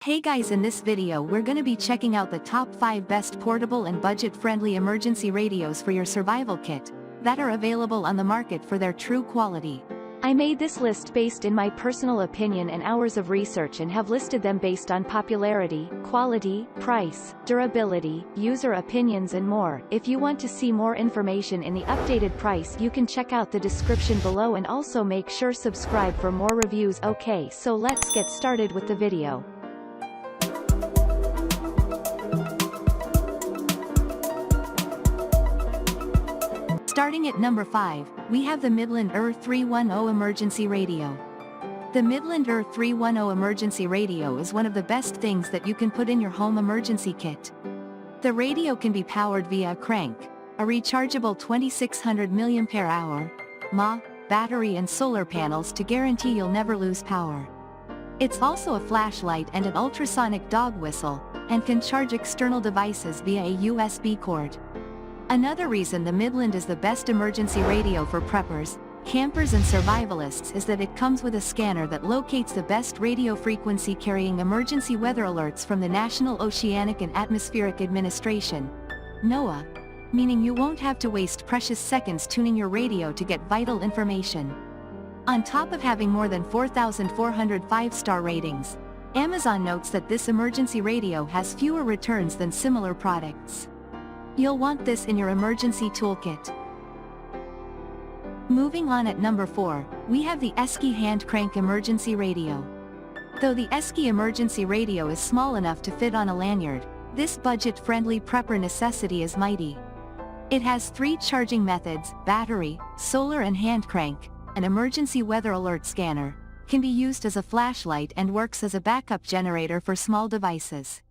Hey guys, in this video we're gonna be checking out the top 5 best portable and budget-friendly emergency radios for your survival kit, that are available on the market for their true quality. I made this list based in my personal opinion and hours of research and have listed them based on popularity, quality, price, durability, user opinions and more. If you want to see more information in the updated price, you can check out the description below and also make sure subscribe for more reviews. Okay, so let's get started with the video. Starting at number 5, we have the Midland R310 emergency radio. The Midland R310 emergency radio is one of the best things that you can put in your home emergency kit. The radio can be powered via a crank, a rechargeable 2600 mAh battery and solar panels to guarantee you'll never lose power. It's also a flashlight and an ultrasonic dog whistle, and can charge external devices via a USB cord. Another reason the Midland is the best emergency radio for preppers, campers and survivalists is that it comes with a scanner that locates the best radio frequency carrying emergency weather alerts from the National Oceanic and Atmospheric Administration, NOAA, meaning you won't have to waste precious seconds tuning your radio to get vital information. On top of having more than 4,400 5-star ratings, Amazon notes that this emergency radio has fewer returns than similar products. You'll want this in your emergency toolkit. Moving on at number 4, we have the Esky hand crank emergency radio. Though the Esky emergency radio is small enough to fit on a lanyard, this budget-friendly prepper necessity is mighty. It has 3 charging methods: battery, solar and hand crank. An emergency weather alert scanner, can be used as a flashlight and works as a backup generator for small devices.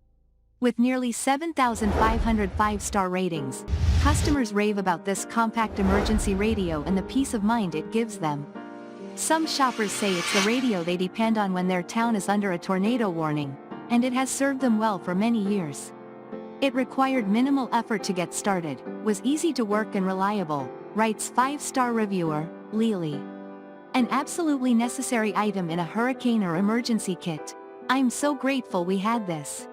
With nearly 7,500 5-star ratings, customers rave about this compact emergency radio and the peace of mind it gives them. Some shoppers say it's the radio they depend on when their town is under a tornado warning, and it has served them well for many years. It required minimal effort to get started, was easy to work and reliable, writes 5-star reviewer, Lily. An absolutely necessary item in a hurricane or emergency kit. I'm so grateful we had this.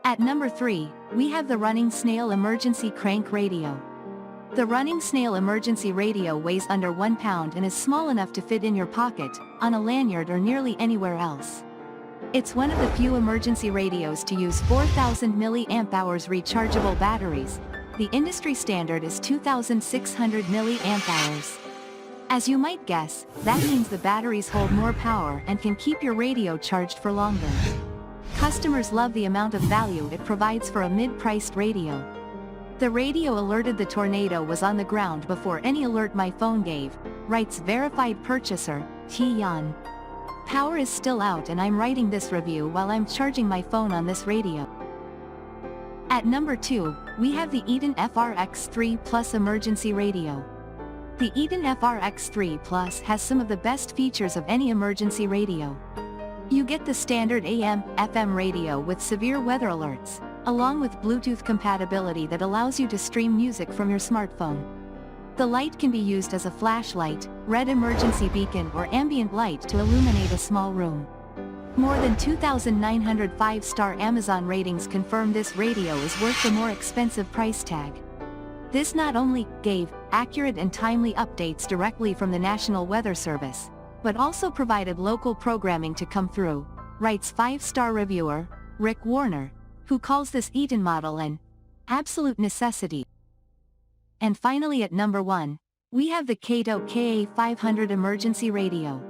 At number 3, we have the RunningSnail emergency crank radio. The RunningSnail emergency radio weighs under 1 pound and is small enough to fit in your pocket, on a lanyard or nearly anywhere else. It's one of the few emergency radios to use 4,000 mAh rechargeable batteries. The industry standard is 2,600 mAh. As you might guess, that means the batteries hold more power and can keep your radio charged for longer. Customers love the amount of value it provides for a mid-priced radio. The radio alerted the tornado was on the ground before any alert my phone gave, writes verified purchaser, T-Yan. Power is still out and I'm writing this review while I'm charging my phone on this radio. At number 2, we have the Eton FRX3 Plus emergency radio. The Eton FRX3 Plus has some of the best features of any emergency radio. You get the standard AM/FM radio with severe weather alerts, along with Bluetooth compatibility that allows you to stream music from your smartphone. The light can be used as a flashlight, red emergency beacon or ambient light to illuminate a small room. More than 2,900 5-star Amazon ratings confirm this radio is worth the more expensive price tag. This not only gave accurate and timely updates directly from the National Weather Service, but also provided local programming to come through, writes 5-star reviewer, Rick Warner, who calls this Eton model an absolute necessity. And finally at number 1, we have the Kato KA500 emergency radio.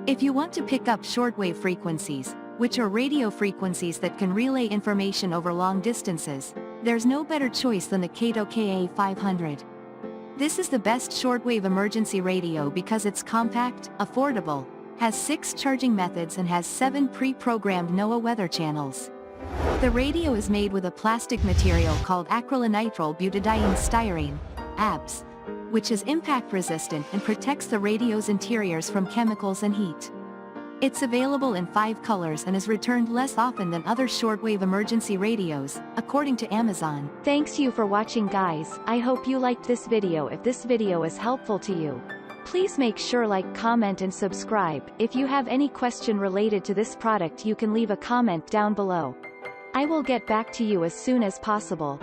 If you want to pick up shortwave frequencies, which are radio frequencies that can relay information over long distances, there's no better choice than the Kato KA500. This is the best shortwave emergency radio because it's compact, affordable, has 6 charging methods and has 7 pre-programmed NOAA weather channels. The radio is made with a plastic material called acrylonitrile butadiene styrene, ABS, which is impact resistant and protects the radio's interiors from chemicals and heat. It's available in 5 colors and is returned less often than other shortwave emergency radios, according to Amazon. Thanks you for watching guys. I hope you liked this video. If this video is helpful to you, Please make sure like, comment and subscribe. If you have any question related to this product you can leave a comment down below. I will get back to you as soon as possible.